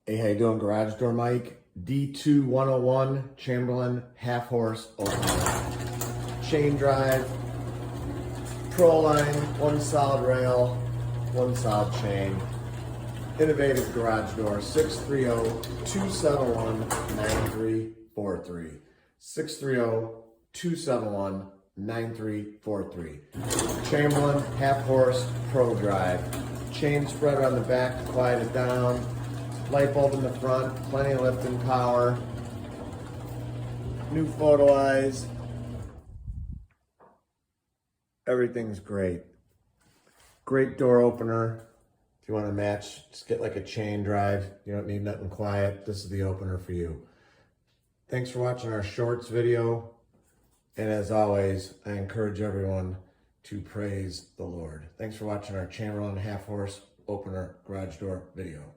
Hey, how you doing, Garage Door Mike? D2 101 Chamberlain half horse opener. Chain drive, pro line, one solid rail, one solid chain. Innovative garage door, 630-271-9343. 630-271-9343. Chamberlain half horse pro drive. Chain spreader on the back to quiet it down. Light bulb in the front, plenty of lifting power. New photo eyes. Everything's great. Great door opener. If you want to match, just get like a chain drive. You don't need nothing quiet. This is the opener for you. Thanks for watching our shorts video. And as always, I encourage everyone to praise the Lord. Thanks for watching our Chamberlain half horse opener garage door video.